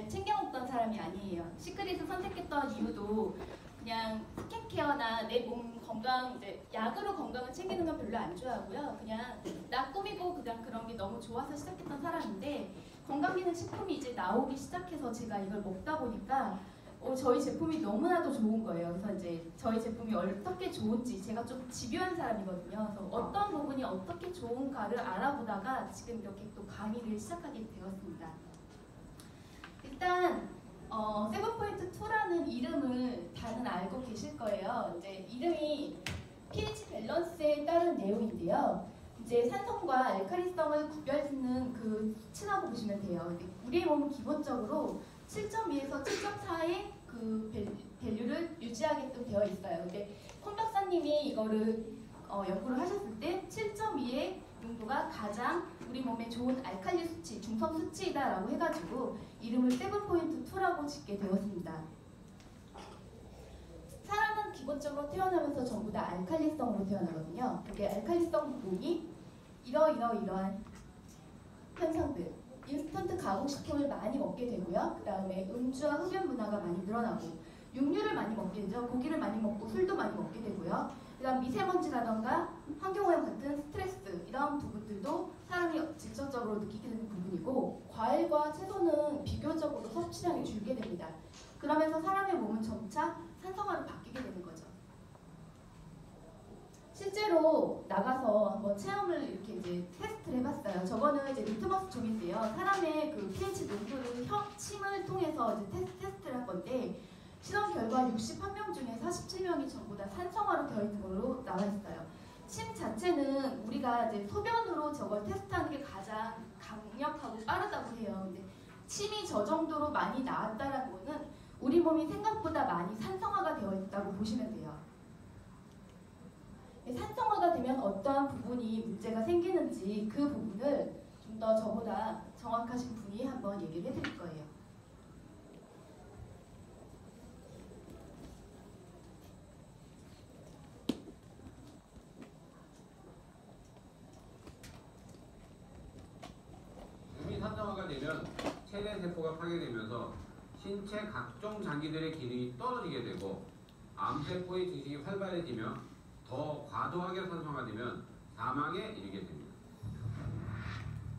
잘 챙겨 먹던 사람이 아니에요. 시크릿을 선택했던 이유도 그냥 스킨케어나 내 몸 건강, 이제 약으로 건강을 챙기는 건 별로 안 좋아하고요. 그냥 나 꾸미고 그냥 그런 게 너무 좋아서 시작했던 사람인데, 건강기능식품이 이제 나오기 시작해서 제가 이걸 먹다 보니까 저희 제품이 너무나도 좋은 거예요. 그래서 이제 저희 제품이 어떻게 좋은지, 제가 좀 집요한 사람이거든요. 그래서 어떤 부분이 어떻게 좋은가를 알아보다가 지금 이렇게 또 강의를 시작하게 되었습니다. 일단 세븐포인트 2라는 이름을 다들 알고 계실 거예요. 이제 이름이 pH 밸런스에 따른 내용인데요. 이제 산성과 알칼리성을 구별짓는 그 수치라고 보시면 돼요. 우리의 몸은 기본적으로 7.2에서 7.4의 그 밸류를 유지하게끔 되어 있어요. 근데 콘 박사님이 이거를 연구를 하셨을 때 7.2의 농도가 가장 우리 몸에 좋은 알칼리 수치, 중성 수치이다라고 해가지고 이름을 세븐포인트 2라고 짓게 되었습니다. 사람은 기본적으로 태어나면서 전부 다 알칼리성으로 태어나거든요. 그게 알칼리성 몸이 이러한 현상들, 인스턴트 가공식품을 많이 먹게 되고요. 그 다음에 음주와 흡연 문화가 많이 늘어나고, 육류를 많이 먹게 되죠. 고기를 많이 먹고 술도 많이 먹게 되고요. 그 다음 미세먼지라던가 환경오염 같은 스트레스, 이런 부분들도 사람이 직접적으로 느끼게 되는 부분이고, 과일과 채소는 비교적으로 섭취량이 줄게 됩니다. 그러면서 사람의 몸은 점차 산성화로 바뀌게 되는 거죠. 실제로 나가서 한번 체험을 이렇게 이제 테스트를 해봤어요. 저거는 이제 리트머스 종인데요. 사람의 그 pH 농도를 침을 통해서 이제 테스트를 할 건데, 실험 결과 61명 중에 47명이 전부 다 산성화로 되어 있는 걸로 나와 있어요. 침 자체는 우리가 이제 소변으로 저걸 테스트하는 게 가장 강력하고 빠르다고 해요. 근데 침이 저 정도로 많이 나왔다는 거는 우리 몸이 생각보다 많이 산성화가 되어 있다고 보시면 돼요. 산성화가 되면 어떠한 부분이 문제가 생기는지 그 부분을 좀 더 저보다 정확하신 분이 한번 얘기를 해드릴 거예요. 몸이 산성화가 되면 체내 세포가 파괴되면서 신체 각종 장기들의 기능이 떨어지게 되고, 암세포의 증식이 활발해지며 더 과도하게 산성화되면 사망에 이르게 됩니다.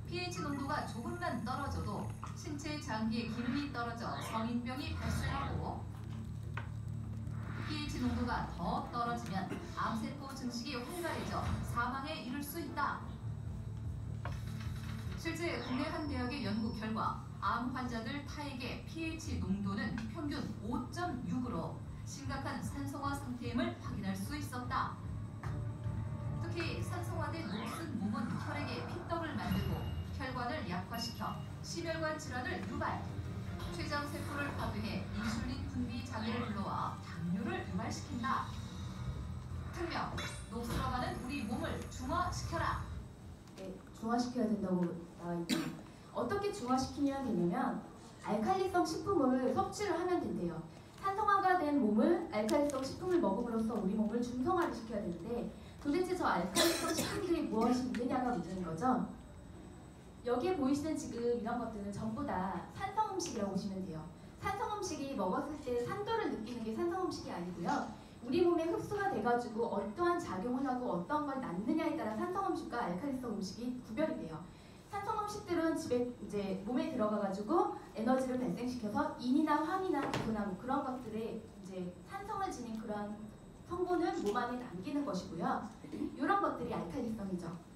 pH 농도가 조금만 떨어져도 신체 장기의 기능이 떨어져 성인병이 발생하고, pH 농도가 더 떨어지면 암세포 증식이 활발해져 사망에 이를 수 있다. 실제 국내 한 대학의 연구 결과 암 환자들 타액의 pH 농도는 평균 5.6으로 심각한 산성화 상태임을 확인할 수 있었다. 특히 산성화된 녹슨 몸은 혈액에 핏떡을 만들고 혈관을 약화시켜 심혈관 질환을 유발, 췌장세포를 파괴해 인슐린 분비 장애를 불러와 당뇨를 유발시킨다. 특명, 녹슬어가는 우리 몸을 중화시켜라. 네, 중화시켜야 된다고 나와 있죠. 어떻게 중화시키면 되냐면, 알칼리성 식품을 섭취를 하면 된대요. 산성화가 된 몸을 알칼리성 식품을 먹음으로써 우리 몸을 중성화를 시켜야 되는데, 도대체 저 알칼리성 식품들이 무엇이 있느냐가 문제인 거죠. 여기에 보이시는 지금 이런 것들은 전부 다 산성 음식이라고 보시면 돼요. 산성 음식이 먹었을 때 산도를 느끼는 게 산성 음식이 아니고요. 우리 몸에 흡수가 돼가지고 어떠한 작용을 하고 어떤 걸 낳느냐에 따라 산성 음식과 알칼리성 음식이 구별이 돼요. 산성 음식들은 집에 이제 몸에 들어가가지고 에너지를 발생시켜서 인이나 황이나 기구나 뭐 그런 것들에 이제 산성을 지닌 그런 성분을 몸 안에 남기는 것이고요. 이런 것들이 알칼리성이죠.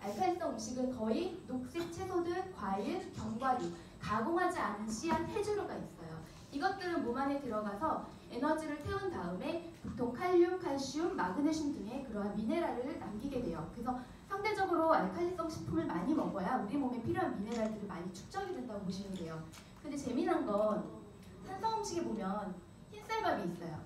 알칼리성 음식은 거의 녹색 채소들, 과일, 견과류, 가공하지 않은 씨앗, 해조류가 있어요. 이것들은 몸 안에 들어가서 에너지를 태운 다음에 보통 칼륨, 칼슘, 마그네슘 등의 그러한 미네랄을 남기게 돼요. 그래서 상대적으로 알칼리성 식품을 많이 먹어야 우리 몸에 필요한 미네랄들이 많이 축적이 된다고 보시면 돼요. 근데 재미난 건 산성 음식에 보면 흰쌀밥이 있어요.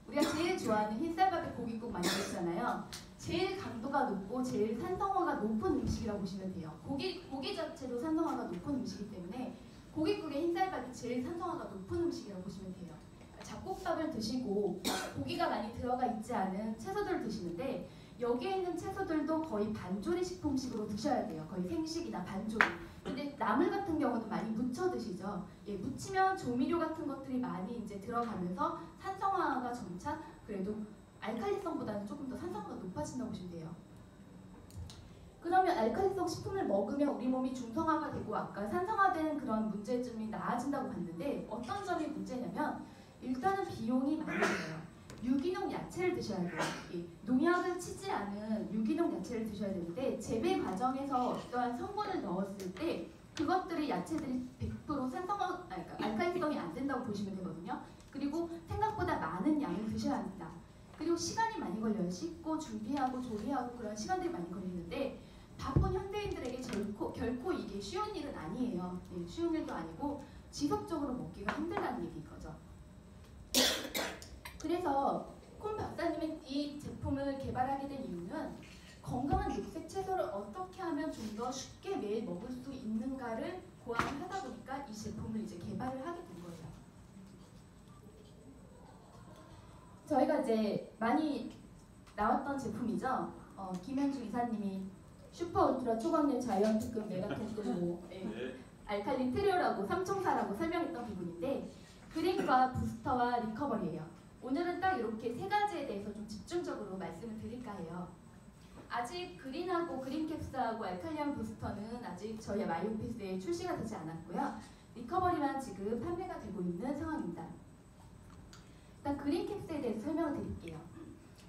우리가 제일 좋아하는 흰쌀밥에 고깃국 많이 먹잖아요. 제일 강도가 높고 제일 산성화가 높은 음식이라고 보시면 돼요. 고기 자체도 산성화가 높은 음식이기 때문에 고깃국에 흰쌀밥이 제일 산성화가 높은 음식이라고 보시면 돼요. 잡곡밥을 드시고 고기가 많이 들어가 있지 않은 채소들을 드시는데, 여기에 있는 채소들도 거의 반조리 식품식으로 드셔야 돼요. 거의 생식이나 반조리. 근데 나물 같은 경우는 많이 무쳐 드시죠. 예, 무치면 조미료 같은 것들이 많이 이제 들어가면서 산성화가 점차 그래도 알칼리성보다는 조금 더 산성화가 높아진다고 보시면 돼요. 그러면 알칼리성 식품을 먹으면 우리 몸이 중성화가 되고 아까 산성화된 그런 문제점이 나아진다고 봤는데 어떤 점이 문제냐면 일단은 비용이 많이 들어요. 유기농 야채를 드셔야 돼요. 이 농약을 치지 않은 유기농 야채를 드셔야 되는데 재배 과정에서 어떠한 성분을 넣었을 때 그것들이 야채들이 100% 산성화, 그러니까 알칼리성이 안 된다고 보시면 되거든요. 그리고 생각보다 많은 양을 드셔야 합니다. 그리고 시간이 많이 걸려요. 씻고 준비하고 조리하고 그런 시간들이 많이 걸리는데 바쁜 현대인들에게 결코 이게 쉬운 일은 아니에요. 네, 쉬운 일도 아니고 지속적으로 먹기가 힘들다는 얘기인 거죠. 그래서 콘 박사님은 이 제품을 개발하게 된 이유는 건강한 녹색 채소를 어떻게 하면 좀 더 쉽게 매일 먹을 수 있는가를 고안을 하다 보니까 이 제품을 이제 개발을 하게 된 거예요. 저희가 이제 많이 나왔던 제품이죠. 김현주 이사님이 슈퍼 울트라 초강력 자이언트급 메가톤급 뭐 알칼리 트리오라고 삼총사라고 설명했던 부분인데 그린과 부스터와 리커버리예요. 오늘은 딱 이렇게 세 가지에 대해서 좀 집중적으로 말씀을 드릴까 해요. 아직 그린하고 그린캡스하고 알칼리한 부스터는 아직 저희 마이오피스에 출시가 되지 않았고요. 리커버리만 지금 판매가 되고 있는 상황입니다. 일단 그린캡스에 대해서 설명을 드릴게요.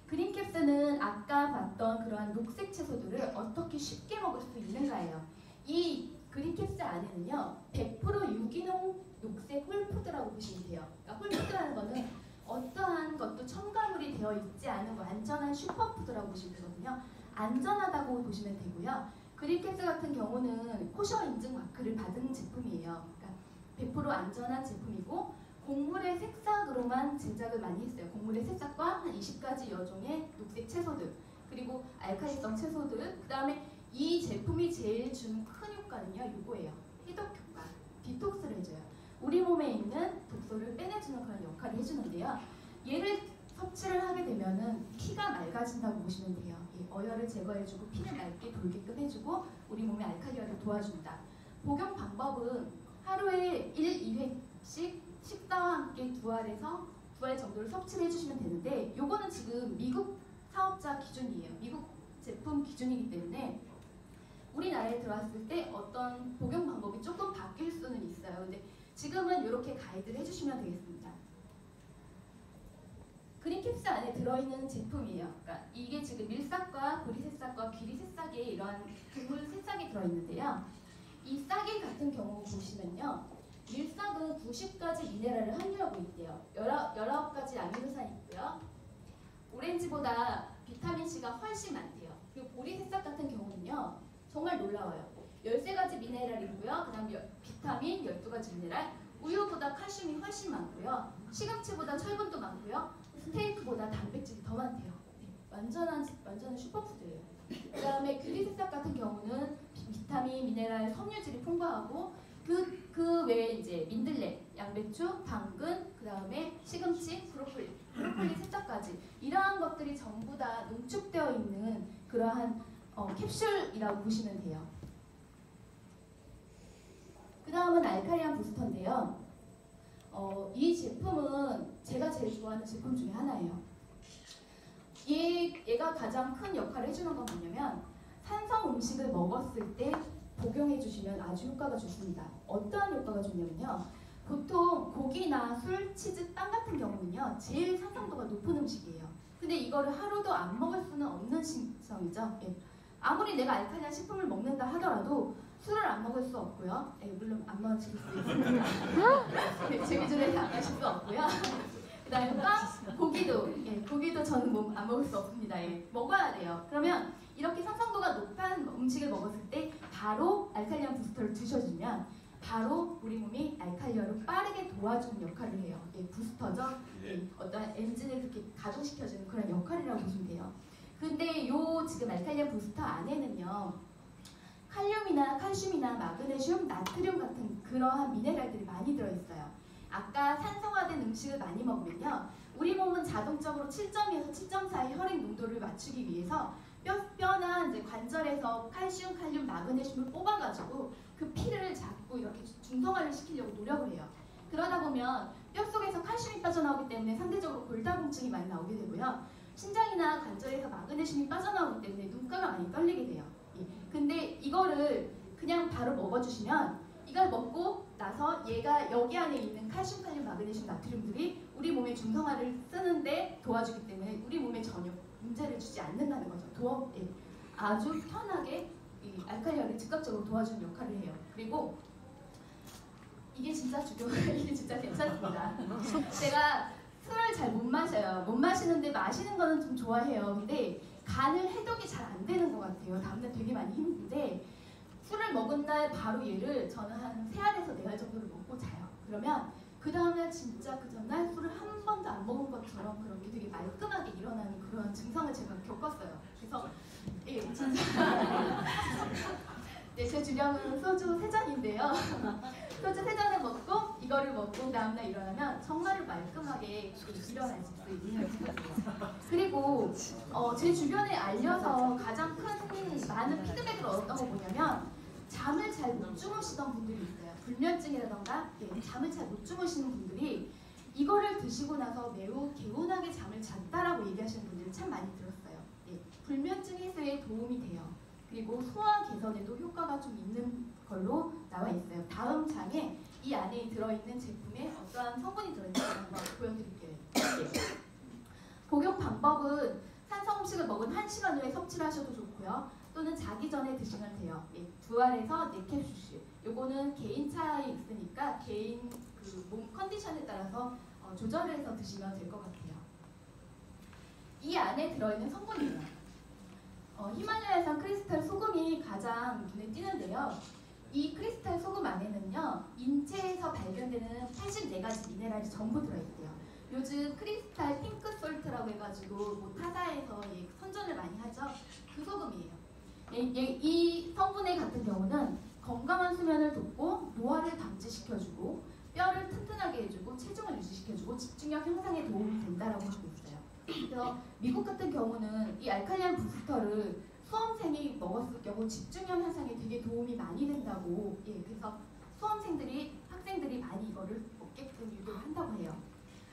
그린캡스는 아까 봤던 그러한 녹색 채소들을 어떻게 쉽게 먹을 수 있는가예요. 이 그린캡스 안에는요 100% 유기농 녹색 홀푸드라고 보시면 돼요. 그러니까 홀푸드라는 거는 어떠한 것도 첨가물이 되어 있지 않은 완전한 슈퍼푸드라고 보시면 되거든요. 안전하다고 보시면 되고요. 그린캡스 같은 경우는 코셔 인증 마크를 받은 제품이에요. 그러니까 100% 안전한 제품이고 곡물의 새싹으로만 제작을 많이 했어요. 곡물의 새싹과 한 20가지 여종의 녹색 채소들 그리고 알칼리성 채소들 그 다음에 이 제품이 제일 주는 큰 효과는요 이거예요. 해독 효과, 디톡스를 해줘요. 우리 몸에 있는 독소를 빼내주는 그런 역할을 해주는데요. 얘를 섭취를 하게 되면은 피가 맑아진다고 보시면 돼요. 어혈을 제거해주고 피를 맑게 돌게끔 해주고 우리 몸의 알칼리화를 도와준다. 복용 방법은 하루에 1, 2회씩 식사와 함께 2알 정도를 섭취를 해주시면 되는데 요거는 지금 미국 사업자 기준이에요. 미국 제품 기준이기 때문에 우리나라에 들어왔을 때 어떤 복용 방법이 조금 바뀔 수는 있어요. 근데 지금은 이렇게 가이드를 해주시면 되겠습니다. 그린캡스 안에 들어있는 제품이에요. 그러니까 이게 지금 밀싹과 보리새싹과 귀리새싹의 이러한 곡물 새싹이 들어있는데요. 이 싹이 같은 경우 보시면요. 밀싹은 90가지 미네랄을 함유하고 있대요. 19가지 아미노산이 있고요. 오렌지보다 비타민C가 훨씬 많대요. 그리고 보리새싹 같은 경우는요. 정말 놀라워요. 13가지 미네랄이고요. 그 다음 비타민 12가지 미네랄, 우유보다 칼슘이 훨씬 많고요. 시금치보다 철분도 많고요. 스테이크보다 단백질이 더 많대요. 네, 완전한 슈퍼푸드예요. 그 다음에 귀리새싹 같은 경우는 비타민, 미네랄, 섬유질이 풍부하고 그 외에 이제 민들레, 양배추, 당근, 그 다음에 시금치, 브로콜리 새싹까지 이러한 것들이 전부 다 농축되어 있는 그러한 캡슐이라고 보시면 돼요. 그 다음은 알칼리한 부스터인데요. 이 제품은 제가 제일 좋아하는 제품 중에 하나예요. 얘가 가장 큰 역할을 해주는 건 뭐냐면 산성 음식을 먹었을 때 복용해 주시면 아주 효과가 좋습니다. 어떠한 효과가 좋냐면요. 보통 고기나 술, 치즈, 빵 같은 경우는요. 제일 산성도가 높은 음식이에요. 근데 이거를 하루도 안 먹을 수는 없는 식성이죠. 예. 아무리 내가 알칼리한 식품을 먹는다 하더라도 술을 안 먹을 수 없고요. 예, 물론 안 마실 수 있습니다. 네, 제 기준에서 안 마실 수 없고요. 그 다음에 빵, 고기도 저는 안 먹을 수 없습니다. 예, 먹어야 돼요. 그러면 이렇게 산성도가 높은 음식을 먹었을 때 바로 알칼리한 부스터를 드셔주면 바로 우리 몸이 알칼리화를 빠르게 도와주는 역할을 해요. 예, 부스터죠. 예, 어떤 엔진을 그렇게 가동시켜주는 그런 역할이라고 보시면 돼요. 근데 요 지금 알칼리아 부스터 안에는요. 칼륨이나 칼슘이나 마그네슘, 나트륨 같은 그러한 미네랄들이 많이 들어있어요. 아까 산성화된 음식을 많이 먹으면요. 우리 몸은 자동적으로 7.2에서 7.4의 혈액 농도를 맞추기 위해서 뼈나 이제 관절에서 칼슘, 칼륨, 마그네슘을 뽑아가지고 그 피를 자꾸 이렇게 중성화를 시키려고 노력을 해요. 그러다 보면 뼈 속에서 칼슘이 빠져나오기 때문에 상대적으로 골다공증이 많이 나오게 되고요. 신장이나 관절에서 마그네슘이 빠져나오기 때문에 눈가가 많이 떨리게 돼요. 예. 근데 이거를 그냥 바로 먹어주시면 이걸 먹고 나서 얘가 여기 안에 있는 칼슘, 칼륨, 마그네슘, 나트륨들이 우리 몸의 중성화를 쓰는데 도와주기 때문에 우리 몸에 전혀 문제를 주지 않는다는 거죠. 예. 아주 편하게 이 알칼리화를 즉각적으로 도와주는 역할을 해요. 그리고 이게 진짜 이게 진짜 괜찮습니다. 제가 술을 잘 못 마셔요. 못 마시는데 마시는 거는 좀 좋아해요. 근데 간을 해독이 잘 안 되는 것 같아요. 다음날 되게 많이 힘든데 술을 먹은 날 바로 얘를 저는 한 3알에서 4알 정도를 먹고 자요. 그러면 그 다음날 진짜 그 전날 술을 한 번도 안 먹은 것처럼 그렇게 되게 말끔하게 일어나는 그런 증상을 제가 겪었어요. 그래서 예, 진짜 네, 제 주량은 소주 3잔인데요. 소주 3잔을 먹고 이거를 먹고 다음날 일어나면 정말 말끔하게 일어날 수 있는 거예요. 그리고 제 주변에 알려서 가장 많은 피드백을 얻었던 거 뭐냐면 잠을 잘 못 주무시던 분들이 있어요. 불면증이라던가 잠을 잘 못 주무시는 분들이 이거를 드시고 나서 매우 개운하게 잠을 잤다라고 얘기하시는 분들 참 많이 들었어요. 예, 불면증 해소에 도움이 돼요. 그리고 소화 개선에도 효과가 좀 있는 걸로 나와 있어요. 다음 장에 이 안에 들어있는 제품에 어떠한 성분이 들어있는지 한번 보여드릴게요. 복용 방법은 산성 음식을 먹은 1시간 후에 섭취를 하셔도 좋고요. 또는 자기 전에 드시면 돼요. 예, 2알에서 4캡슐씩. 요거는 개인 차에 있으니까 개인 몸 컨디션에 따라서 조절해서 드시면 될 것 같아요. 이 안에 들어있는 성분이에요. 히말라야산 크리스탈 소금이 가장 눈에 띄는데요. 이 크리스탈 소금 안에는요, 인체에서 발견되는 84가지 미네랄이 전부 들어있대요. 요즘 크리스탈 핑크솔트라고 해가지고 뭐 타사에서 선전을 많이 하죠. 그 소금이에요. 이 성분의 같은 경우는 건강한 수면을 돕고 노화를 방지시켜주고 뼈를 튼튼하게 해주고 체중을 유지시켜주고 집중력 향상에 도움이 된다라고 하고 있어요. 그래서 미국 같은 경우는 이 알칼리한 부스터를 수험생이 먹었을 경우 집중력 향상에 되게 도움이 많이 된다고, 그래서 학생들이 많이 이거를 먹게끔 유도를 한다고 해요.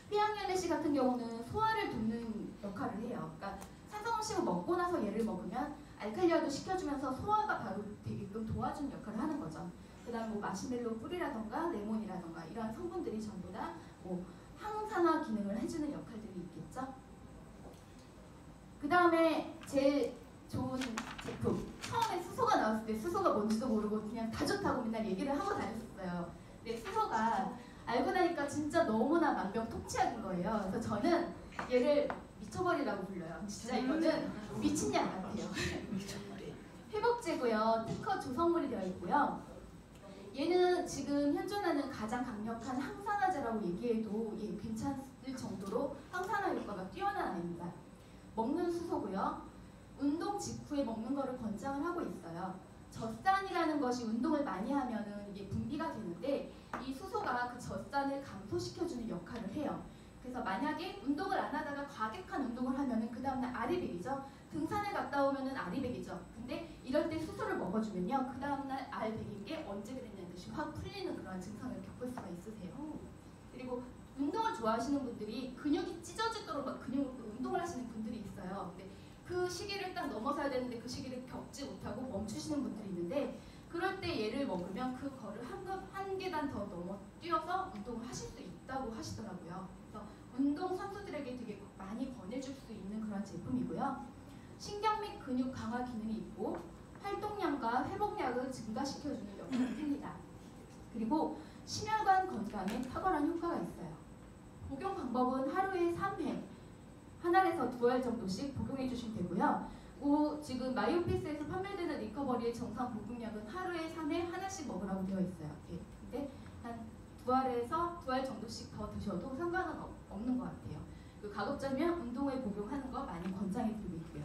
피양연레씨 같은 경우는 소화를 돕는 역할을 해요. 그러니까 산성음식을 먹고 나서 얘를 먹으면 알칼리화도 시켜주면서 소화가 바로 되게끔 도와주는 역할을 하는 거죠. 그다음 뭐 마시멜로 뿌리라던가 레몬이라던가 이러한 성분들이 전부 다 뭐 항산화 기능을 해주는 역할들이 있겠죠. 그 다음에 제일 좋은 제품, 처음에 수소가 나왔을 때 수소가 뭔지도 모르고 그냥 다 좋다고 맨날 얘기를 하고 다녔었어요. 근데 수소가 알고 나니까 진짜 너무나 만병통치약인 거예요. 그래서 저는 얘를 미쳐버리라고 불러요. 진짜 이거는 미친 약 같아요. 회복제고요. 특허 조성물이 되어 있고요. 얘는 지금 현존하는 가장 강력한 항산화제라고 얘기해도 괜찮을 정도로 항산화 효과가 뛰어난 애입니다. 먹는 수소고요. 운동 직후에 먹는 거를 권장을 하고 있어요. 젖산이라는 것이 운동을 많이 하면은 이게 분비가 되는데 이 수소가 그 젖산을 감소시켜주는 역할을 해요. 그래서 만약에 운동을 안 하다가 과격한 운동을 하면은 그 다음날 아리백이죠. 등산에 갔다 오면은 아리백이죠. 근데 이럴 때 수소를 먹어주면요, 그 다음날 아리백인 게 언제 그랬냐는 듯이 확 풀리는 그런 증상을 겪을 수가 있으세요. 그리고 운동을 좋아하시는 분들이 근육이 찢어지도록 막 운동을 하시는 분들이 있어요. 근데 그 시기를 딱 넘어서야 되는데 그 시기를 겪지 못하고 멈추시는 분들이 있는데 그럴 때 얘를 먹으면 그 거를 한 계단 더 뛰어서 운동을 하실 수 있다고 하시더라고요. 그래서 운동 선수들에게 되게 많이 권해줄 수 있는 그런 제품이고요. 신경 및 근육 강화 기능이 있고 활동량과 회복량을 증가시켜주는 역할을 합니다. 그리고 심혈관 건강에 탁월한 효과가 있어요. 복용 방법은 하루에 3회, 1알에서 2알 정도씩 복용해 주시면 되고요. 지금 마이오피스에서 판매되는 리커버리의 정상 복용량은 하루에 3회 하나씩 먹으라고 되어 있어요. 근데 한 2알에서 2알 정도씩 더 드셔도 상관은 없는 것 같아요. 가급적이면 운동 후에 복용하는 거 많이 권장해 드리고 있고요.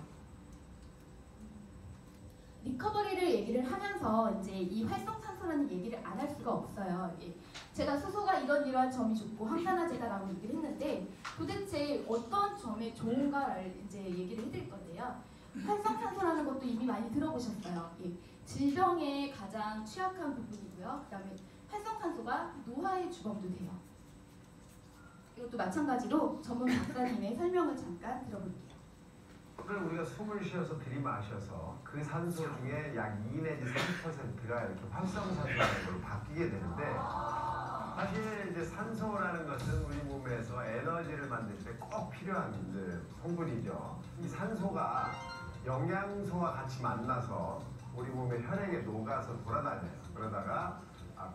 리커버리를 얘기를 하면서 이제 이 활성산소라는 얘기를 안 할 수가 없어요. 제가 수소가 이러한 점이 좋고 항산화제다라고 얘기를 했는데 도대체 어떤 점에 좋은가를 이제 얘기를 해드릴 건데요. 활성산소라는 것도 이미 많이 들어보셨어요. 예. 질병에 가장 취약한 부분이고요. 그 다음에 활성산소가 노화의 주범도 돼요. 이것도 마찬가지로 전문 박사님의 설명을 잠깐 들어볼게요. 그걸 우리가 숨을 쉬어서 들이마셔서 그 산소 중에 약 2 내지 3%가 이렇게 활성산소라는 걸로 바뀌게 되는데, 사실 이제 산소라는 것은 우리 몸에서 에너지를 만들 때 꼭 필요한 성분이죠. 이 산소가 영양소와 같이 만나서 우리 몸의 혈액에 녹아서 돌아다녀요. 그러다가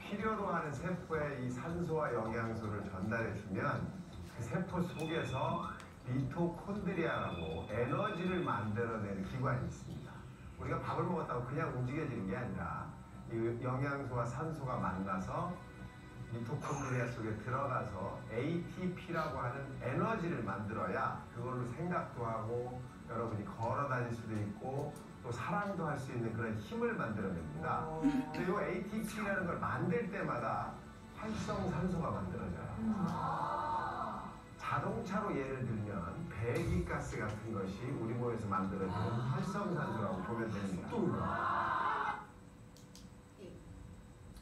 필요로 하는 세포에 이 산소와 영양소를 전달해주면 그 세포 속에서 미토콘드리아라고 에너지를 만들어내는 기관이 있습니다. 우리가 밥을 먹었다고 그냥 움직여지는 게 아니라 이 영양소와 산소가 만나서 미토콘드리아 속에 들어가서 ATP라고 하는 에너지를 만들어야 그걸로 생각도 하고 여러분이 걸어 다닐 수도 있고 또 사랑도 할 수 있는 그런 힘을 만들어냅니다. 근데 이 ATP라는 걸 만들 때마다 활성산소가 만들어져요. 자동차로 예를 들면 배기가스 같은 것이 우리 몸에서 만들어지는 활성산소라고 보면 됩니다.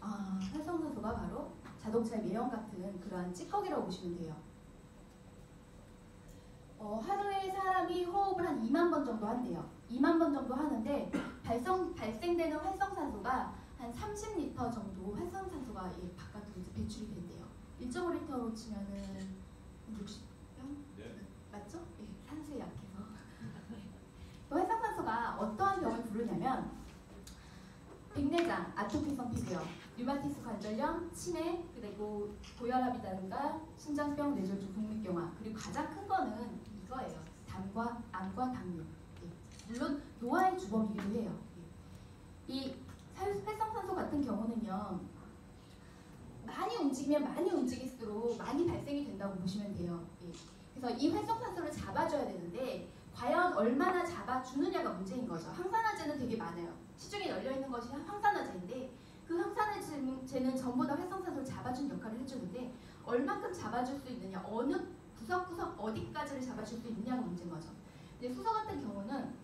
활성산소가 바로 자동차의 매연 같은 그러한 찌꺼기라고 보시면 돼요. 하루에 사람이 호흡을 한 2만 번 정도 한대요. 2만 번 정도 하는데 발생되는 활성산소가 한 30리터 정도 활성산소가 바깥으로 이제 배출이 된대요. 1.5리터로 치면은 60병? 네. 맞죠? 예, 산소에 약해서. 활성산소가 어떠한 병을 부르냐면 백내장, 아토피성 피부염, 류마티스 관절염, 치매, 그리고 고혈압이라든가 심장병, 뇌졸중, 국립경화, 그리고 가장 큰 거는 이거예요. 암과 당뇨. 예. 물론 노화의 주범이기도 해요. 예. 이 활성산소 같은 경우는요, 많이 움직이면 많이 움직일수록 많이 발생이 된다고 보시면 돼요. 예. 그래서 이 활성산소를 잡아줘야 되는데 과연 얼마나 잡아주느냐가 문제인 거죠. 항산화제는 되게 많아요. 시중에 널려있는 것이 항산화제인데 그 항산화제는 전부 다 활성산소를 잡아준 역할을 해주는데 얼만큼 잡아줄 수 있느냐, 어느 구석구석 어디까지를 잡아줄 수 있느냐가 문제인 거죠. 근데 수소 같은 경우는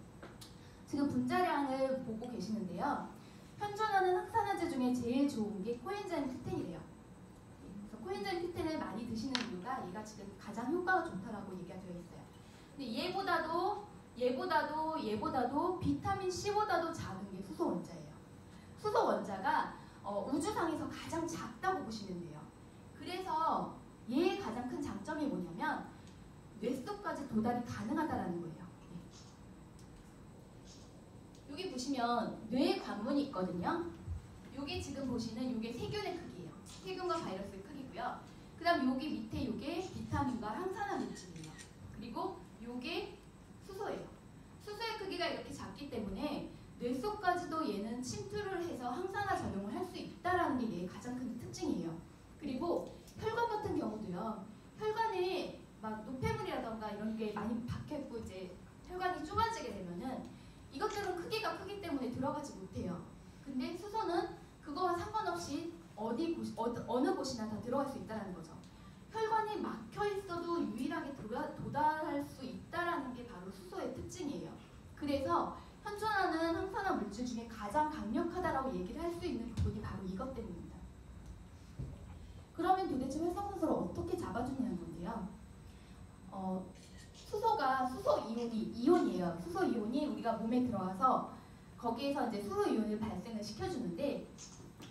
지금 분자량을 보고 계시는데요. 현존하는 항산화제 중에 제일 좋은 게 코엔자임 Q10이래요. 그래서 코엔자임 Q10을 많이 드시는 이유가 얘가 지금 가장 효과가 좋다라고 얘기가 되어 있어요. 근데 얘보다도 비타민 C보다도 작은 게 수소 원자예요. 수소 원자가 우주상에서 가장 작다고 보시면 돼요. 그래서 얘의 가장 큰 장점이 뭐냐면 뇌 속까지 도달이 가능하다라는 거예요. 여기 보시면 뇌 관문이 있거든요. 여기 지금 보시는 이게 세균의 크기예요. 세균과 바이러스의 크기고요. 그 다음 여기 밑에 이게 비타민과 항산화 물질이에요. 그리고 이게 수소예요. 수소의 크기가 이렇게 작기 때문에 뇌 속까지도 얘는 침투를 해서 항산화 작용을 할 수 있다라는 게 얘의 가장 큰 특징이에요. 그리고 혈관 같은 경우도요. 혈관에 막 노폐물이라던가 이런 게 많이 박혀있고 이제 혈관이 좁아지게 되면은 이것들은 크기가 크기 때문에 들어가지 못해요. 근데 수소는 그거와 상관없이 어느 곳이나 다 들어갈 수 있다는 거죠. 혈관이 막혀 있어도 유일하게 도달할 수 있다는 게 바로 수소의 특징이에요. 그래서 현존하는 항산화 물질 중에 가장 강력하다라고 얘기를 할 수 있는 부분이 바로 이것 때문입니다. 그러면 도대체 활성산소를 어떻게 잡아주냐는 건데요. 수소가 수소 이온이에요. 수소 이온이 우리가 몸에 들어와서 거기에서 이제 수소 이온을 발생을 시켜주는데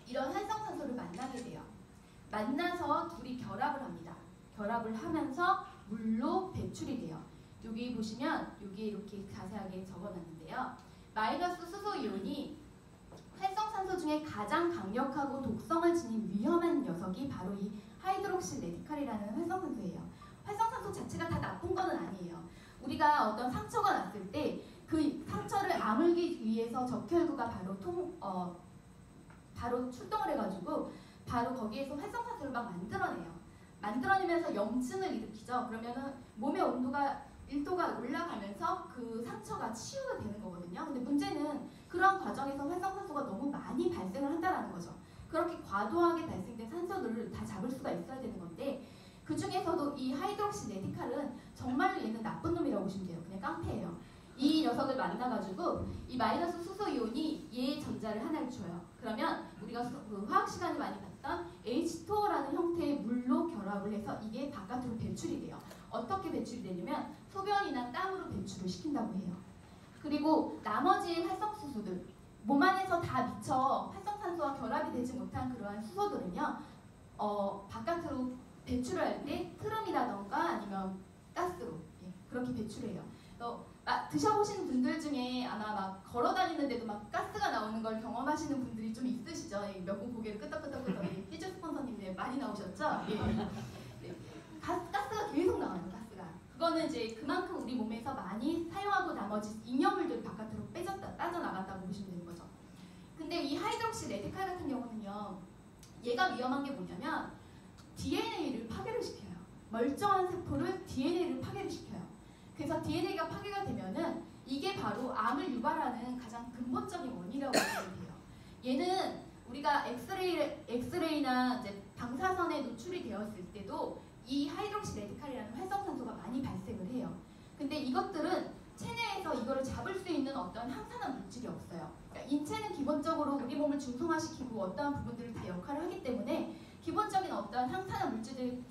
이런 활성산소를 만나게 돼요. 만나서 둘이 결합을 합니다. 결합을 하면서 물로 배출이 돼요. 여기 보시면 여기에 이렇게 자세하게 적어놨는데요. 마이너스 수소 이온이 활성산소 중에 가장 강력하고 독성을 지닌 위험한 녀석이 바로 이 하이드록시 레디칼이라는 활성산소예요. 활성산소 자체가 다 나쁜 거는 아니에요. 우리가 어떤 상처가 났을 때 그 상처를 아물기 위해서 적혈구가 바로 출동을 해가지고 바로 거기에서 활성산소를 막 만들어내면서 염증을 일으키죠. 그러면은 몸의 온도가 1도가 올라가면서 그 상처가 치유가 되는 거거든요. 근데 문제는 그런 과정에서 활성산소가 너무 많이 발생을 한다는 거죠. 그렇게 과도하게 발생된 산소들을 다 잡을 수가 있어야 되는 건데 그 중에서도 이 하이드록시 레디칼은 정말로 얘는 나쁜 놈이라고 보시면 돼요. 그냥 깡패예요. 이 녀석을 만나가지고 이 마이너스 수소 이온이 얘 전자를 하나를 줘요. 그러면 우리가 그 화학 시간에 많이 봤던 H2O라는 형태의 물로 결합을 해서 이게 바깥으로 배출이 돼요. 어떻게 배출이 되냐면 소변이나 땀으로 배출을 시킨다고 해요. 그리고 나머지 활성수소들, 몸 안에서 다 미처 활성산소와 결합이 되지 못한 그러한 수소들은요, 바깥으로 배출을 할 때 트름이라던가 아니면 가스로 그렇게 배출해요. 드셔보시는 분들 중에 아마 막 걸어 다니는데도 막 가스가 나오는 걸 경험하시는 분들이 좀 있으시죠? 몇 분 고개를 끄덕끄덕끄덕 피즈 스폰서님 많이 나오셨죠? 예. 네. 가스가 계속 나와요. 가스가. 그거는 이제 그만큼 우리 몸에서 많이 사용하고 나머지 잉여물들이 바깥으로 빠져나간다고 보시면 되는 거죠. 근데 이 하이드록시 레드칼 같은 경우는요, 얘가 위험한 게 뭐냐면 DNA를 파괴를 시켜요. 멀쩡한 세포를 DNA를 파괴를 시켜요. 그래서 DNA가 파괴가 되면은 이게 바로 암을 유발하는 가장 근본적인 원인이라고 보시면 돼요. 얘는 우리가 엑스레이나 이제 방사선에 노출이 되었을 때도 이 하이드록시 레드칼이라는 활성산소가 많이 발생을 해요. 근데 이것들은 체내에서 이거를 잡을 수 있는 어떤 항산화 물질이 없어요. 그러니까 인체는 기본적으로 우리 몸을 중성화시키고 어떠한 부분들을 다 역할을 하기 때문에 기본적인 어떤 항산화 물질들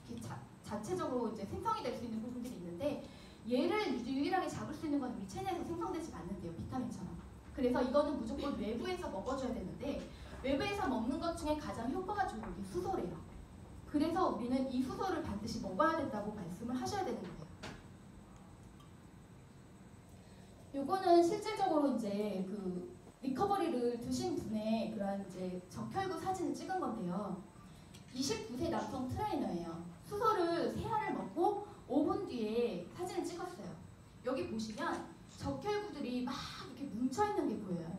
자체적으로 이제 생성이 될 수 있는 부분들이 있는데 얘를 유일하게 잡을 수 있는 건 우리 체내에서 생성되지 않는데요. 비타민처럼. 그래서 이거는 무조건 외부에서 먹어줘야 되는데 외부에서 먹는 것 중에 가장 효과가 좋은 게 수소래요. 그래서 우리는 이 수소를 반드시 먹어야 된다고 말씀을 하셔야 되는 거예요. 요거는 실질적으로 이제 그 리커버리를 드신 분의 그런 이제 적혈구 사진을 찍은 건데요. 29세 남성 트레이너예요. 수소를 3알을 먹고 5분 뒤에 사진을 찍었어요. 여기 보시면 적혈구들이 막 이렇게 뭉쳐있는 게 보여요.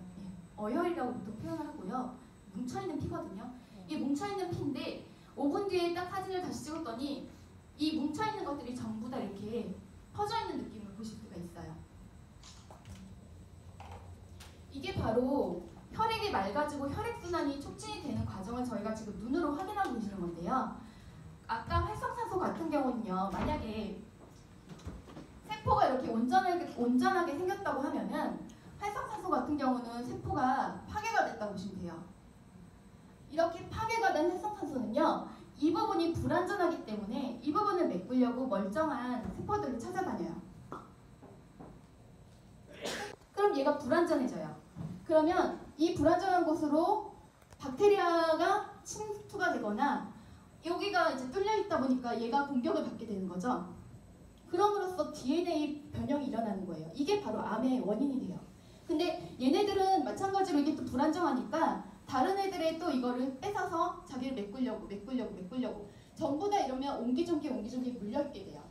어혈이라고 보통 표현을 하고요. 뭉쳐있는 피거든요. 이 뭉쳐있는 피인데 5분 뒤에 딱 사진을 다시 찍었더니 이 뭉쳐있는 것들이 전부 다 이렇게 퍼져있는 느낌을 보실 수가 있어요. 이게 바로 혈액이 맑아지고 혈액순환이 촉진이 되는 과정을 저희가 지금 눈으로 확인하고 계시는 건데요. 아까 활성산소 같은 경우는요, 만약에 세포가 이렇게 온전하게 생겼다고 하면은 활성산소 같은 경우는 세포가 파괴가 됐다고 보시면 돼요. 이렇게 파괴가 된 활성산소는요, 이 부분이 불완전하기 때문에 이 부분을 메꾸려고 멀쩡한 세포들을 찾아다녀요. 그럼 얘가 불완전해져요. 그러면 이 불완전한 곳으로 박테리아가 침투가 되거나 여기가 이제 뚫려 있다 보니까 얘가 공격을 받게 되는 거죠. 그럼으로써 DNA 변형이 일어나는 거예요. 이게 바로 암의 원인이 돼요. 근데 얘네들은 마찬가지로 이게 또 불안정하니까 다른 애들의 또 이거를 뺏어서 자기를 메꾸려고 전부 다 이러면 옹기종기 물려있게 돼요.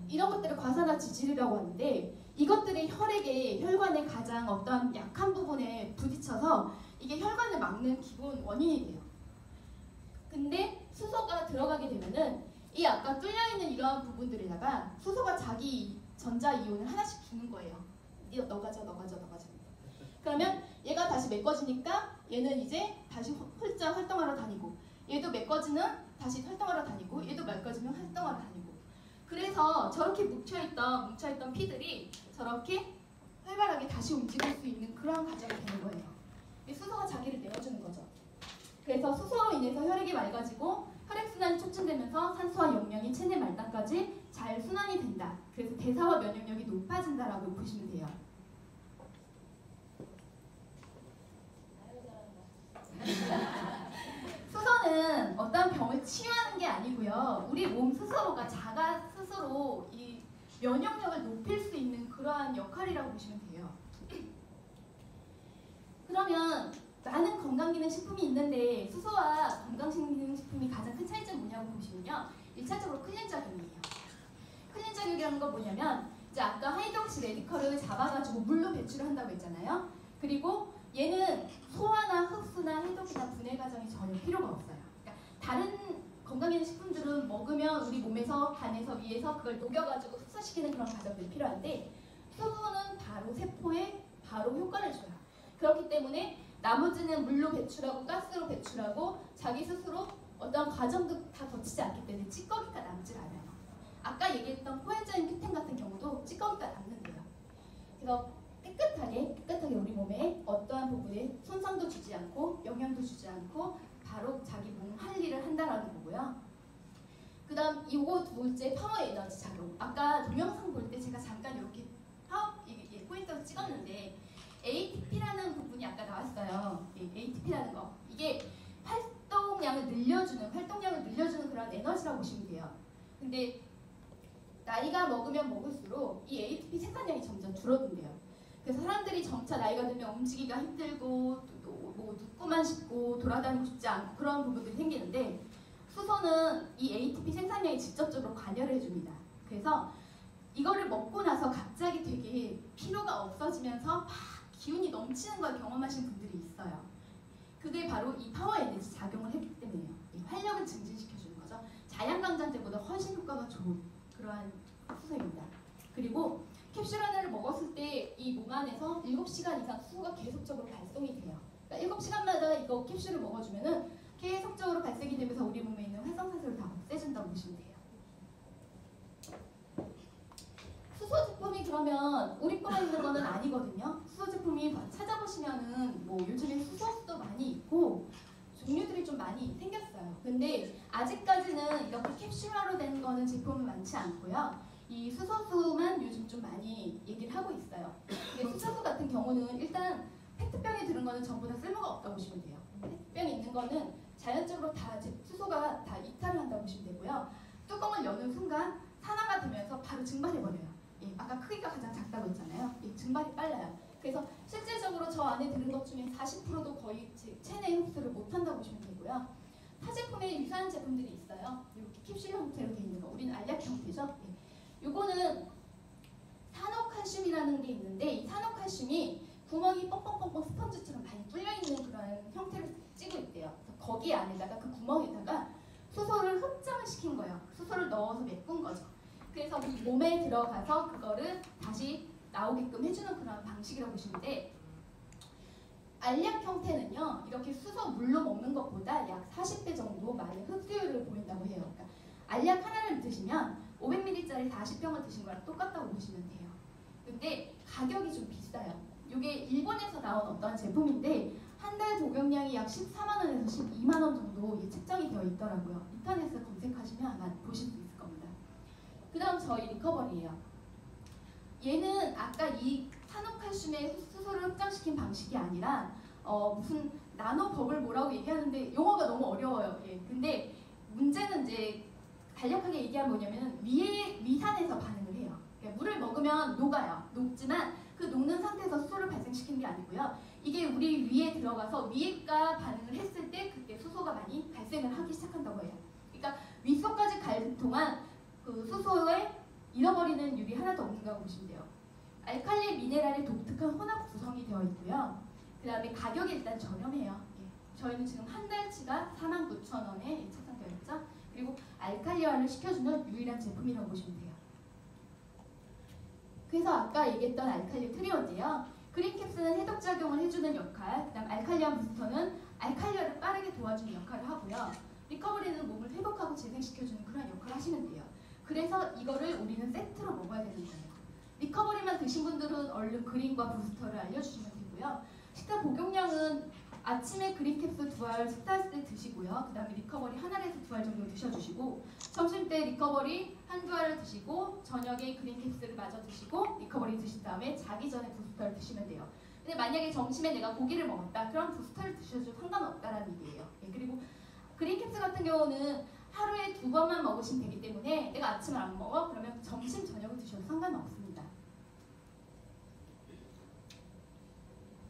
이런 것들을 과산화 지질이라고 하는데 이것들이 혈관의 가장 어떤 약한 부분에 부딪혀서 이게 혈관을 막는 기본 원인이 돼요. 근데 수소가 들어가게 되면은 이 아까 뚫려있는 이러한 부분들에다가 수소가 자기 전자 이온을 하나씩 주는 거예요. 너가 져. 그러면 얘가 다시 메꿔지니까 얘는 이제 다시 홀짝 활동하러 다니고 얘도 메꿔지는 다시 활동하러 다니고 얘도 메꿔지면 활동하러 다니고 그래서 저렇게 뭉쳐있던 피들이 저렇게 활발하게 다시 움직일 수 있는 그런 과정이 되는 거예요. 수소가 자기를 내어주는 거죠. 그래서 수소로 인해서 혈액이 맑아지고 혈액순환이 촉진되면서 산소와 영양이 체내 말단까지 잘 순환이 된다. 그래서 대사와 면역력이 높아진다라고 보시면 돼요. 수소는 어떤 병을 치유하는 게 아니고요. 우리 몸 스스로가 자가 스스로 이 면역력을 높일 수 있는 그러한 역할이라고 보시면 돼요. 그러면 많은 건강기능식품이 있는데 수소와 건강기능식품이 가장 큰 차이점이 뭐냐고 보시면요. 1차적으로 클린저격이에요. 클린저격이라는 건 뭐냐면 이제 아까 하이드록시 레디컬을 잡아가지고 물로 배출을 한다고 했잖아요. 그리고 얘는 소화나 흡수나 해독이나 분해 과정이 전혀 필요가 없어요. 그러니까 다른 건강기능식품들은 먹으면 우리 몸에서 간에서 위에서 그걸 녹여가지고 흡수시키는 그런 과정들이 필요한데 수소는 바로 세포에 바로 효과를 줘요. 그렇기 때문에 나머지는 물로 배출하고 가스로 배출하고 자기 스스로 어떤 과정도 다 거치지 않기 때문에 찌꺼기가 남질 않아요. 아까 얘기했던 코엔자임 Q10 같은 경우도 찌꺼기가 남는데요. 그래서 깨끗하게 우리 몸에 어떠한 부분에 손상도 주지 않고 영향도 주지 않고 바로 자기 몸 할 일을 한다라는 거고요. 그 다음 이거 두 번째 파워 에너지 작용. 아까 동영상 볼 때 제가 잠깐 이렇게 이게 포인트로 찍었는데 ATP라는 부분이 아까 나왔어요. ATP라는 거. 이게 활동량을 늘려주는 그런 에너지라고 보시면 돼요. 근데 나이가 먹으면 먹을수록 이 ATP 생산량이 점점 줄어든대요. 그래서 사람들이 점차 나이가 들면 움직이기가 힘들고 뭐 눕고만 싶고 돌아다니고 싶지 않고 그런 부분들이 생기는데 수소는 이 ATP 생산량에 직접적으로 관여를 해줍니다. 그래서 이거를 먹고 나서 갑자기 되게 피로가 없어지면서 막 기운이 넘치는 걸 경험하신 분들이 있어요. 그게 바로 이 파워 에너지 작용을 했기 때문이에요. 이 활력을 증진시켜주는 거죠. 자양강장제보다 훨씬 효과가 좋은 그러한 수소입니다. 그리고 캡슐 하나를 먹었을 때 이 몸 안에서 7시간 이상 수소가 계속적으로 발송이 돼요. 그러니까 7시간마다 이거 캡슐을 먹어주면은 계속적으로 발생이 되면서 우리 몸에 있는 활성산소를 다 없애준다고 보시면 돼요. 수소 제품이 그러면 우리 거만 있는 거는 아니거든요. 수소 제품이 찾아보시면은 뭐 요즘에 수소수도 많이 있고 종류들이 좀 많이 생겼어요. 근데 아직까지는 이렇게 캡슐화로 된 거는 제품은 많지 않고요. 이 수소수만 요즘 좀 많이 얘기를 하고 있어요. 근데 수소수 같은 경우는 일단 페트병에 들은 거는 전부 다 쓸모가 없다고 보시면 돼요. 페트병에 있는 거는 자연적으로 다 수소가 다 이탈을 한다고 보시면 되고요. 뚜껑을 여는 순간 산화가 되면서 바로 증발해버려요. 예, 아까 크기가 가장 작다고 했잖아요. 예, 증발이 빨라요. 그래서 실질적으로 저 안에 들은 것 중에 40%도 거의 체내에 흡수를 못한다고 보시면 되고요. 타제품에 유사한 제품들이 있어요. 이렇게 캡슐 형태로 되어 있는 거. 우리는 알약 형태죠. 예. 요거는 산호칼슘이라는 게 있는데 이 산호칼슘이 구멍이 뻥뻥뻥뻥 스펀지처럼 많이 뚫려있는 그런 형태를 찌고 있대요. 그래서 거기 안에다가 그 구멍에다가 수소를 흡장을 시킨 거예요. 수소를 넣어서 메꾼 거죠. 그래서 우리 몸에 들어가서 그거를 다시 나오게끔 해주는 그런 방식이라고 보시는데 알약 형태는요. 이렇게 수소 물로 먹는 것보다 약 40배 정도 많은 흡수율을 보인다고 해요. 그러니까 알약 하나를 드시면 500ml짜리 40병을 드신 거랑 똑같다고 보시면 돼요. 근데 가격이 좀 비싸요. 이게 일본에서 나온 어떤 제품인데 한 달 복용량이 약 14만 원에서 12만 원 정도 책정이 되어 있더라고요. 인터넷에서 검색하시면 아마 보실 수 있을 겁니다. 그 다음 저희 리커버리예요. 얘는 아까 이 산호칼슘의 수소를 흡장시킨 방식이 아니라 무슨 나노버블 뭐라고 얘기하는데 용어가 너무 어려워요. 예. 근데 문제는 이제 간략하게 얘기하면 뭐냐면 위산에서 반응을 해요. 그러니까 물을 먹으면 녹아요. 녹지만 그 녹는 상태에서 수소를 발생시키는 게 아니고요. 이게 우리 위에 들어가서 위과 반응을 했을 때 그때 수소가 많이 발생을 하기 시작한다고 해요. 그러니까 윗속까지 갈 동안 그 수소에 잃어버리는 율이 하나도 없는다고 보시면 돼요. 알칼리 미네랄의 독특한 혼합 구성이 되어 있고요. 그 다음에 가격이 일단 저렴해요. 예. 저희는 지금 한 달치가 49,000원에 책정되어 있죠. 그리고 알칼리화를 시켜주는 유일한 제품이라고 보시면 돼요. 그래서 아까 얘기했던 알칼리 트리오인데요. 그린캡스는 해독작용을 해주는 역할, 그 다음 알칼리화 부스터는 알칼리화를 빠르게 도와주는 역할을 하고요. 리커버리는 몸을 회복하고 재생시켜주는 그런 역할을 하시면 돼요. 그래서 이거를 우리는 세트로 먹어야 되는 거예요. 리커버리만 드신 분들은 얼른 그린과 부스터를 알려주시면 되고요. 식사 복용량은 아침에 그린캡슐 2알 식사할 때 드시고요. 그 다음에 리커버리 하나에서 2알 정도 드셔주시고 점심 때 리커버리 한두 알을 드시고 저녁에 그린캡슐을 마저 드시고 리커버리 드신 다음에 자기 전에 부스터를 드시면 돼요. 근데 만약에 점심에 내가 고기를 먹었다. 그럼 부스터를 드셔도 상관없다라는 얘기예요. 예, 그리고 그린캡슐 같은 경우는 하루에 2번만 먹으시면 되기 때문에 내가 아침을 안 먹어? 그러면 점심, 저녁을 드셔도 상관없습니다.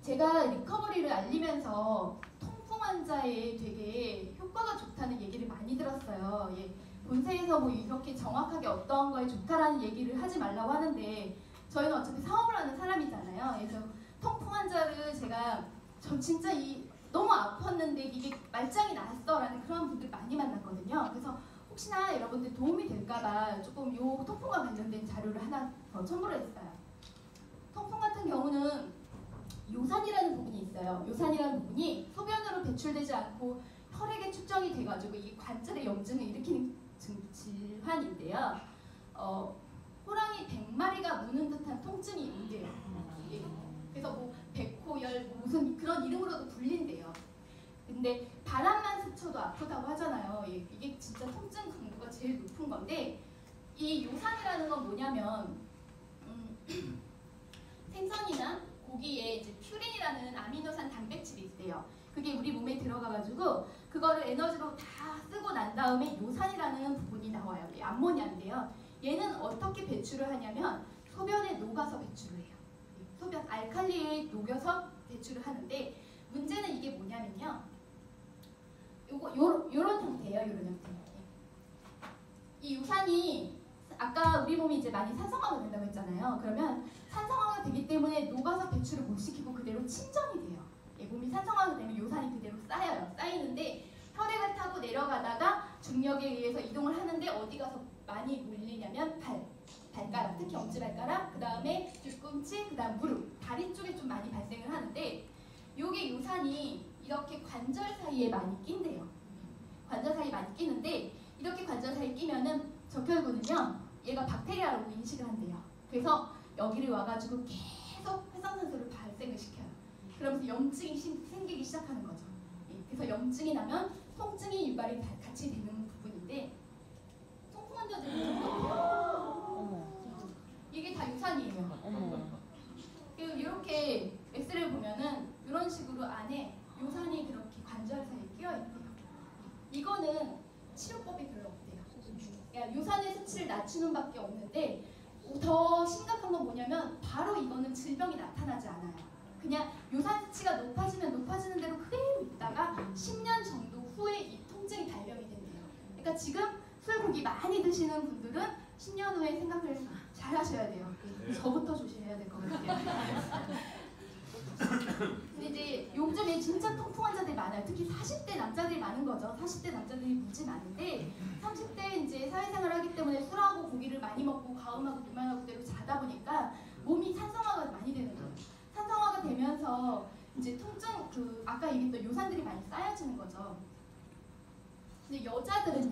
제가 리커버리를 알리면서 통풍 환자에 되게 효과가 좋다는 얘기를 많이 들었어요. 예, 본세에서 뭐 이렇게 정확하게 어떤 거에 좋다라는 얘기를 하지 말라고 하는데 저희는 어차피 사업을 하는 사람이잖아요. 그래서 통풍 환자를 제가 저 진짜 너무 아팠는데 이게 말짱이 났어라는 그런 분들 많이 만났거든요. 그래서 혹시나 여러분들 도움이 될까봐 조금 요 통풍과 관련된 자료를 하나 더 첨부를 했어요. 통풍 같은 경우는 요산이라는 부분이 있어요. 요산이라는 부분이 소변으로 배출되지 않고 혈액에 축적이 돼가지고 이 관절의 염증을 일으키는 질환인데요. 호랑이 100마리가 무는 듯한 통증이 온대요. 예. 그래서 뭐 백호열 뭐 무슨 그런 이름으로도 불린대요. 근데 바람만 스쳐도 아프다고 하잖아요. 예. 이게 진짜 통증 강도가 제일 높은 건데 이 요산이라는 건 뭐냐면 생선이나 고기에 이제 퓨린이라는 아미노산 단백질이 있대요. 그게 우리 몸에 들어가가지고 그거를 에너지로 다 쓰고 난 다음에 요산이라는 부분이 나와요. 이 암모니아인데요. 얘는 어떻게 배출을 하냐면 소변에 녹아서 배출을 해요. 소변 알칼리에 녹여서 배출을 하는데 문제는 이게 뭐냐면요. 요런 형태예요. 요런 형태. 이 요산이 아까 우리 몸이 이제 많이 산성화가 된다고 했잖아요. 그러면 산성화가 되기 때문에 녹아서 배출을 못 시키고 그대로 침전이 돼요. 몸이 산성화가 되면 요산이 그대로 쌓여요. 쌓이는데 혈액을 타고 내려가다가 중력에 의해서 이동을 하는데 어디 가서 많이 몰리냐면 발가락, 특히 엄지발가락, 그 다음에 뒤꿈치, 그 다음 무릎, 다리 쪽에 좀 많이 발생을 하는데 요게 요산이 이렇게 관절 사이에 많이 낀대요. 관절 사이에 많이 끼는데 이렇게 관절 사이에 끼면은 적혈구는요 얘가 박테리아라고 인식을 한대요. 그래서 여기를 와가지고 계속 활성산소를 발생을 시켜요. 그러면서 염증이 생기기 시작하는 거죠. 그래서 염증이 나면 통증이 유발이 같이 되는 부분인데 통풍 환자들은 이게 다 요산이에요. 그리고 이렇게 엑스레이를 보면은 이런 식으로 안에 요산이 그렇게 관절 사이에 끼어 있대요. 이거는 치료법이 별로 없대요. 그러니까 요산의 수치를 낮추는 밖에 없는데 더 심각한 건 뭐냐면 바로 이거는 질병이 나타나지 않아요. 그냥 요산 수치가 높아지면 높아지는 대로 그대로 있다가 10년 정도 후에 이 통증이 발병이 된대요. 그러니까 지금 술 고기 많이 드시는 분들은 10년 후에 생각을 잘 하셔야 돼요. 저부터 조심해야 될 것 같아요. 근데 이제 요즘에 진짜 통풍 환자들이 많아요. 특히 40대 남자들이 많은 거죠. 40대 남자들이 무지 많은데 30대 이제 사회생활을 하기 때문에 술하고 고기를 많이 먹고 가음하고 비만하고 그대로 자다 보니까 몸이 산성화가 많이 되는 거예요. 산성화가 되면서 이제 통증 아까 얘기했던 요산들이 많이 쌓여지는 거죠. 근데 여자들은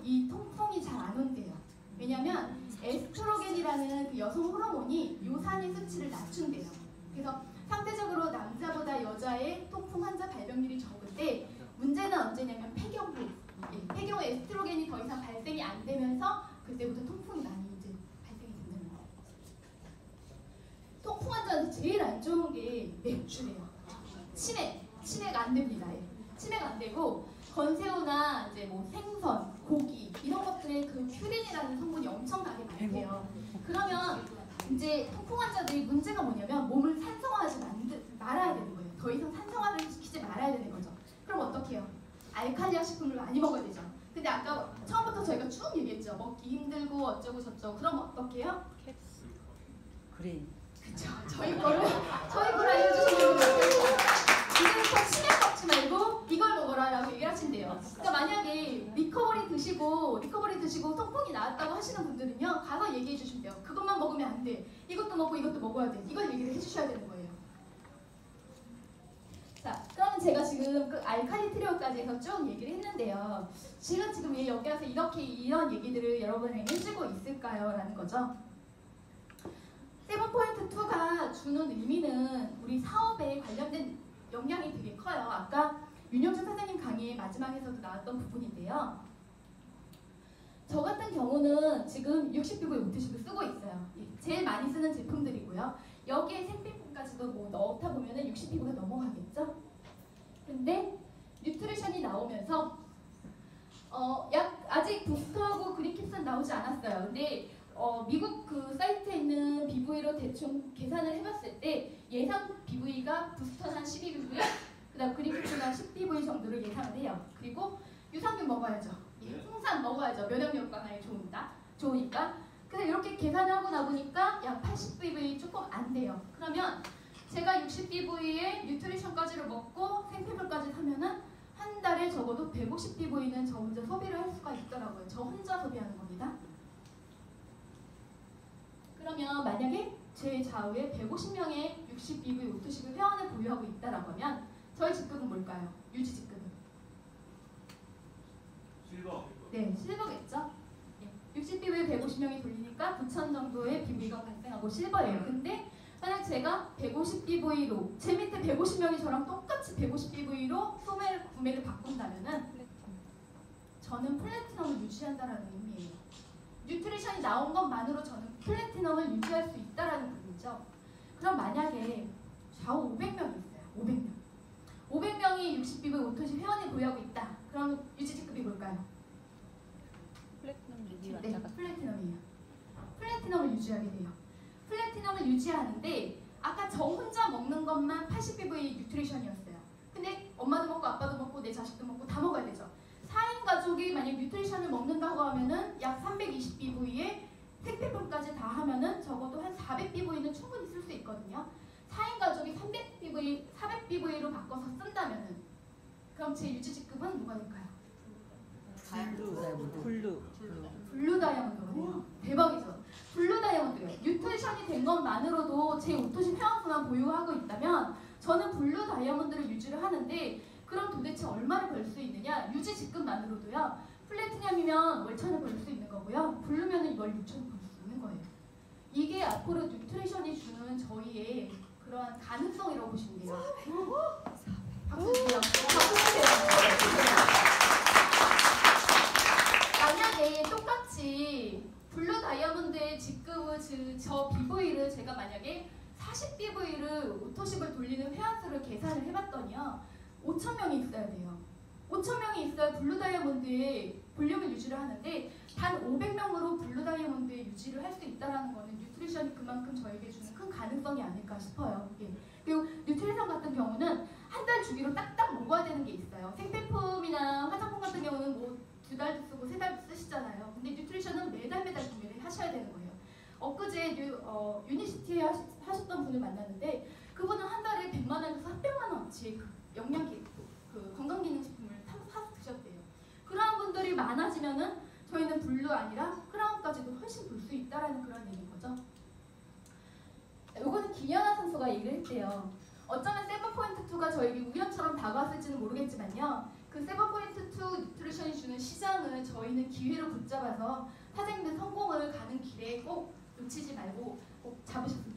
이 통풍이 잘 안 온대요. 왜냐면 에스트로겐이라는 그 여성 호르몬이 요산의 수치를 낮춘대요. 그래서 상대적으로 남자보다 여자의 통풍 환자 발병률이 적은데 문제는 언제냐면 폐경 후. 폐경 후 에스트로겐이 더 이상 발생이 안 되면서 그때부터 통풍이 많이 이제 발생이 된다는 거예요. 통풍 환자한테 제일 안 좋은 게 맥주래요. 치매가 안 됩니다. 치매가 안 되고 건새우나 이제 뭐 생선, 고기 이런 것들에 그 퓨린이라는 성분이 엄청나게 많대요. 그러면 이제 통풍 환자들이 문제가 뭐냐면 몸을 산성화하지 말아야 되는 거예요. 더 이상 산성화를 시키지 말아야 되는 거죠. 그럼 어떻게 해요? 알칼리아 식품을 많이 먹어야 되죠. 근데 아까 처음부터 저희가 쭉 얘기했죠. 먹기 힘들고 어쩌고 저쩌고. 그럼 어떻게 해요? 그래. 그쵸. 저희 거를 알려주시면 돼요. 이제부터 치매 먹지 말고 이걸 먹어라라고 얘기를 하신대요. 그러니까 만약에 리커버리 드시고 통풍이 나았다고 하시는 분들은요 가서 얘기해 주시면 돼요. 그것만 먹으면 안 돼. 이것도 먹고 이것도 먹어야 돼. 이걸 얘기를 해주셔야 되는 거예요. 자, 그러면 제가 지금 그 알칼리 트리오까지 해서 쭉 얘기를 했는데요. 제가 지금 왜 여기 와서 이런 얘기들을 여러분에게 해주고 있을까요? 라는 거죠. 7.2가 주는 의미는 우리 사업에 관련된 영향이 되게 커요. 아까 윤영준 선생님 강의의 마지막에서도 나왔던 부분인데요. 저 같은 경우는 지금 60피부에 오트십을 쓰고 있어요. 제일 많이 쓰는 제품들이고요. 여기에 생피부까지도 뭐 넣다 보면은 60피부가 넘어가겠죠? 근데 뉴트리션이 나오면서 아직 부스터하고 그린캡스는 나오지 않았어요. 근데 미국 그 사이트에 있는 BV로 대충 계산을 해봤을 때 예상 BV가 부스터는 한 12BV, 그 다음 그린캡스가 10BV 정도를 예상을 해요. 그리고 유산균 먹어야죠. 홍삼 먹어야죠. 면역력 강화에 좋으니까. 그래서 이렇게 계산하고 나보니까 약 80BV 조금 안 돼요. 그러면 제가 60BV에 뉴트리션까지를 먹고 생피부까지 사면은 한 달에 적어도 150BV는 저 혼자 소비를 할 수가 있더라고요. 저 혼자 소비하는 겁니다. 그러면 만약에 제 좌우에 150명의 60BV 오토십을 회원을 보유하고 있다라고 하면 저희 직급은 뭘까요? 유지 직급은? 실버. 네, 실버겠죠. 60 60BV 150명이 돌리니까 9,000 정도의 BV가 발생하고 실버예요. 근데 만약 제가 150BV로 제 밑에 150명이 저랑 똑같이 150BV로 구매를 바꾼다면은 저는 플래티넘을 유지한다라는 의미예요. 뉴트리션이 나온 것만으로 저는 플래티넘을 유지할 수 있다라는 의미죠. 그럼 만약에 좌우 500명이 있어요. 500명이 60BV 오토시 회원이 보유하고 있다. 그럼 유지직급이 뭘까요? 플래티넘 유지 네, 플래티넘이에요. 플래티넘을 유지하게 돼요. 플래티넘을 유지하는데 아까 저 혼자 먹는 것만 80BV 뉴트리션이었어요. 근데 엄마도 먹고 아빠도 먹고 내 자식도 먹고 다 먹어야 되죠. 4인 가족이 만약 뉴트리션을 먹는다고 하면은 약 320BV에 택배품까지 다 하면은 적어도 한 400BV는 충분히 쓸 수 있거든요. 4인 가족이 300BV, 400BV로 바꿔서 쓴다면은 그럼 제 유지직급은 뭐가 될까요? 블루 다이아몬드거든요. 대박이죠. 블루 다이아몬드예요. 뉴트리션이 된 것만으로도 제 오토시 회원수만 보유하고 있다면 저는 블루 다이아몬드를 유지를 하는데 그럼 도대체 얼마를 벌 수 있느냐? 유지 직급만으로도요. 플래티넘이면 월천을 벌 수 있는 거고요. 블루면은 월 6천을 벌 수 있는 거예요. 이게 앞으로 뉴트리션이 주는 저희의 그러한 가능성이라고 보시면 돼요. 박수 주세요. 박수 주세요. 만약에 똑같이 블루 다이아몬드의 직급을 저 BV를 제가 만약에 40BV를 오토십을 돌리는 회원수를 계산을 해봤더니요. 5,000명이 있어야 돼요. 5,000명이 있어야 블루 다이아몬드의 볼륨을 유지를 하는데 단 500명으로 블루 다이아몬드의 유지를 할 수 있다는 거는 뉴트리션이 그만큼 저에게 주는 큰 가능성이 아닐까 싶어요. 예. 그리고 뉴트리션 같은 경우는 한 달 주기로 딱딱 먹어야 되는 게 있어요. 생필품이나 화장품 같은 경우는 뭐 2달도 쓰고 3달도 쓰시잖아요. 근데 뉴트리션은 매달 구매를 하셔야 되는 거예요. 엊그제 유니시티에 하셨던 분을 만났는데 그분은 한 달에 100만 원에서 300만 원어치 영양기, 건강기능식품을 사서 드셨대요. 그러한 분들이 많아지면은 저희는 블루 아니라 크라운까지도 훨씬 볼 수 있다라는 그런 얘기인 거죠. 요거는 김연아 선수가 얘기를 했대요. 어쩌면 세븐포인트2가 저에게 우연처럼 다가왔을지는 모르겠지만요. 그 세븐포인트2 뉴트리션이 주는 시장을 저희는 기회로 붙잡아서 사장님들 성공을 가는 길에 꼭 놓치지 말고 꼭 잡으셨으면